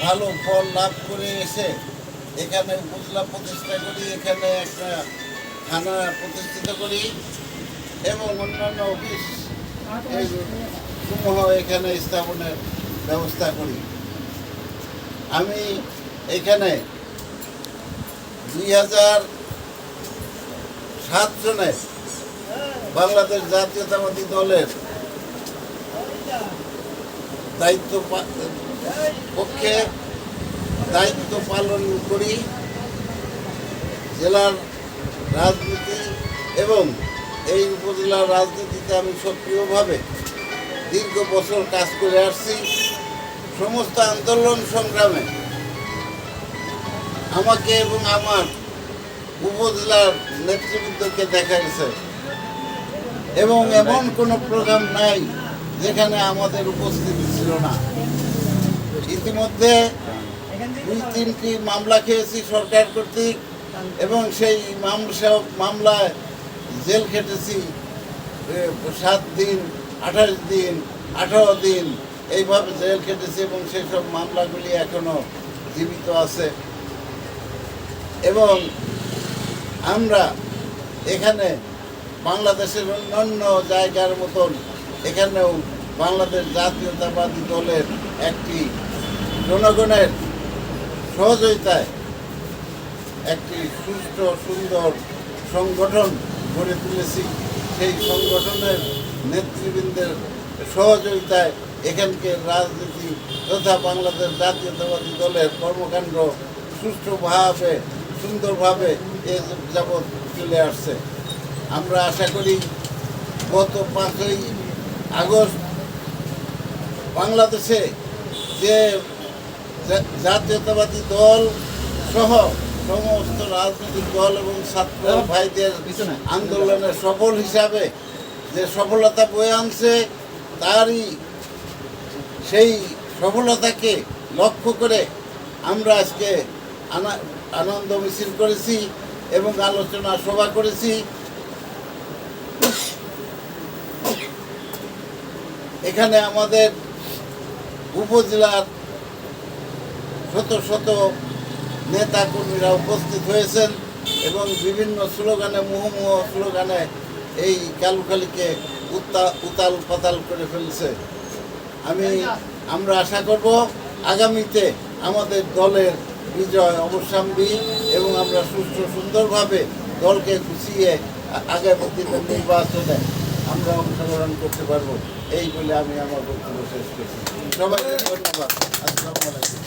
ভালো ফল লাভ করে এসে এখানে উপজেলা প্রতিষ্ঠা করি, এখানে একটা থানা প্রতিষ্ঠিত করি এবং অন্যান্য অফিস সমূহ এখানে স্থাপনের ব্যবস্থা করি। আমি এখানে 2007 সনে বাংলাদেশ জাতীয়তাবাদী দলের পক্ষে দায়িত্ব পালন করি। জেলার রাজনীতি এবং এই উপজেলার রাজনীতিতে আমি সক্রিয়ভাবে দীর্ঘ বছর কাজ করে আসছি। সমস্ত আন্দোলন সংগ্রামে আমাকে এবং আমার উপজেলার নেতৃবৃন্দকে দেখা গেছে এবং এমন কোনো প্রোগ্রাম নাই যেখানে আমাদের উপস্থিতি ছিল না। ইতিমধ্যে 2-3টি মামলা খেয়েছি সরকার কর্তৃক এবং সেই মামলায় জেল খেটেছি 7 দিন, 28 দিন, 18 দিন এইভাবে জেল খেটেছি এবং সেই সব মামলাগুলি এখনো জীবিত আছে। এবং আমরা এখানে বাংলাদেশের অন্যান্য জায়গার মতন এখানেও বাংলাদেশ জাতীয়তাবাদী দলের একটি জনগণের সহযোগিতায় একটি সুষ্ঠু সুন্দর সংগঠন গড়ে তুলেছি। সেই সংগঠনের নেতৃবৃন্দের সহযোগিতায় এখানকার রাজনীতি তথা বাংলাদেশ জাতীয়তাবাদী দলের কর্মকাণ্ড সুষ্ঠুভাবে সুন্দরভাবে এ যাবৎ চলে আসছে। আমরা আশা করি গত 5ই আগস্ট বাংলাদেশে যে জাতীয়তাবাদী দল সহ সমস্ত রাজনৈতিক দল এবং ছাত্র ভাইদের আন্দোলনের সফল হিসাবে যে সফলতা বয়ে আনছে, তারই সেই সফলতাকে লক্ষ্য করে আমরা আজকে আনন্দ মিছিল করেছি এবং আলোচনা সভা করেছি। এখানে আমাদের উপজেলার শত শত নেতা কর্মীরা উপস্থিত হয়েছেন এবং বিভিন্ন স্লোগানে মুহুমুহ স্লোগানে এই কালুখালীকে উতাল পাতাল করে ফেলছে। আমরা আশা করব আগামীতে আমাদের দলের বিজয় অবশ্যম্ভাবী এবং আমরা সুষ্ঠু সুন্দরভাবে দলকে গুছিয়ে আগামী দিনের নির্বাচনে আমরা অংশগ্রহণ করতে পারবো। এই বলে আমি আমার বক্তব্য শেষ করছি। সবাইকে ধন্যবাদ। আসসালামু আলাইকুম।